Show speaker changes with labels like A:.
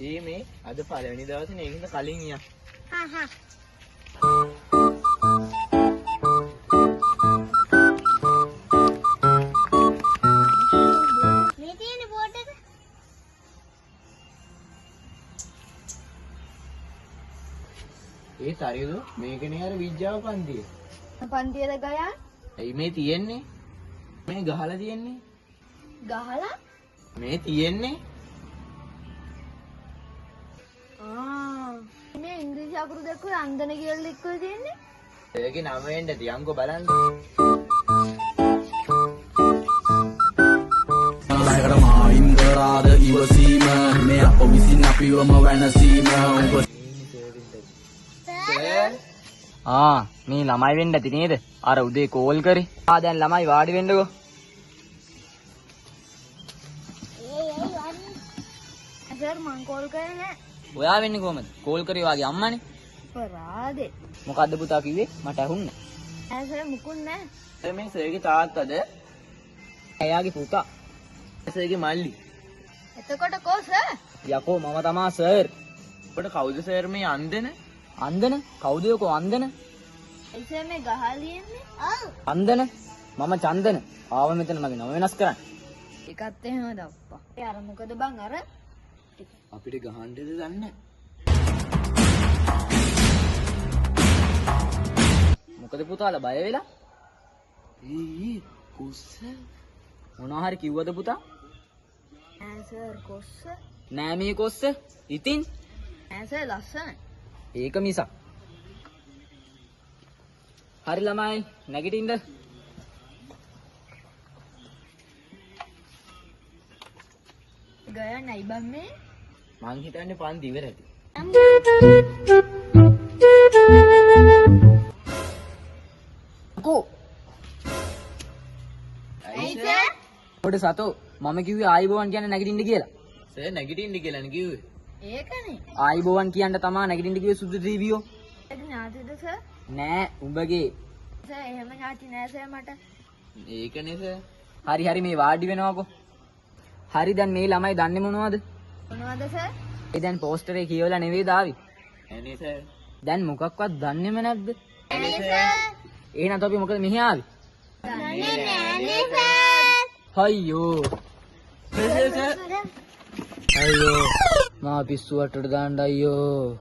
A: මේ අද පළවෙනි දවසේ නේ ඒකින්ද කලින් ගියා.
B: මේ තියෙන බෝඩ් එක.
A: ඒ තරියද මේකනේ අර විද්‍යාව පන්තිය.
B: පන්තියද ගයා?
A: ඇයි මේ තියෙන්නේ? මේ ගහලා තියෙන්නේ.
B: ගහලා?
A: මේ තියෙන්නේ.
B: මේ ඉංග්‍රීසි අකුරු දැක්කෝ අන්දන කියලා එක්කෝ තියෙන්නේ.
A: ඒකේ නම වෙන්න තියන්කෝ බලන්න.
C: ඉන්ද්‍රාද ඉවසීම මේ අප විසින් අපිවම වෙනසීම
D: මේ ළමයි වෙන්න ඇති නේද? අර උදේ කෝල් කරේ. දැන් ළමයි වාඩි වෙන්නකෝ.
B: සර් මං කෝල් කරේ නෑ.
D: ඔයා වෙන්නේ කොහමද? කෝල් කරේ වාගේ අම්මනේ.
B: පරාදේ.
D: මොකද්ද පුතා කිව්වේ? මට ඇහුන්නේ.
B: සර් මුකුත් නෑ.
A: මේ සර්ගේ තාත්තද?
D: එයාගේ පුතා.
A: සර්ගේ මල්ලි.
B: එතකොට කෝ සර්?
D: යකෝ මම තමා සර්.
A: ඔබට කවුද සර් මේ අන්දන?
D: අන්දන? කවුද යකෝ අන්දන?
B: ඒ සර් මේ ගහලා ඉන්නේ. ඔව්.
D: අන්දන? මම චන්දන. ආව මෙතන මගේ නම වෙනස් කරන්න.
B: ඒකත් එහෙමද අප්පා. ඒ අර මොකද බං අර?
A: අපිට ගහන්නද දන්නේ.
D: මොකද පුතාලා බය වෙලා?
A: කුස්ස
D: මොනවා හරි කිව්වද පුතා?
B: නෑ සර් කොස්ස.
D: නෑ මේ කොස්ස. ඉතින්
B: නෑ සර් ලස්සනයි.
D: ඒක මිසක්. හරි ළමයි නැගිටින්න.
B: ගයා නයි බං මේ.
A: මං හිතන්නේ පන්ති ඉවරයි.
D: කෝ
B: ඇයි සර්?
D: පොඩ සතෝ මම කිව්වේ ආයිබෝවන් කියන්නේ නැගිටින්න කියලා.
A: සර් නැගිටින්න කියලා නේ කිව්වේ.
B: ඒකනේ.
D: ආයිබෝවන් කියන්න තමයි නැගිටින්න කිව්වේ සුදු ටීවීෝ.
B: ඒක ඥාතිද සර්?
D: නෑ උඹගේ.
B: සර් එහෙම ඥාති නෑ සර් මට.
A: ඒකනේ සර්.
D: හරි මේ වාඩි වෙනවකෝ. හරි දැන් මේ ළමයි දන්නේ මොනවද?
B: මොනවද සර්?
D: ඒ දැන් පෝස්ටරේ කියවලා නෙවෙයි දාවි.
A: එනේ සර්.
D: දැන් මොකක්වත් දන්නේම නැද්ද?
B: නෑ සර්.
D: එහෙනම් අපි මොකද මෙහි ආවේ?
B: දන්නේ නෑනේ සර්.
D: අයියෝ. අයියෝ. මා පිස්සු වටට දාන්න අයියෝ.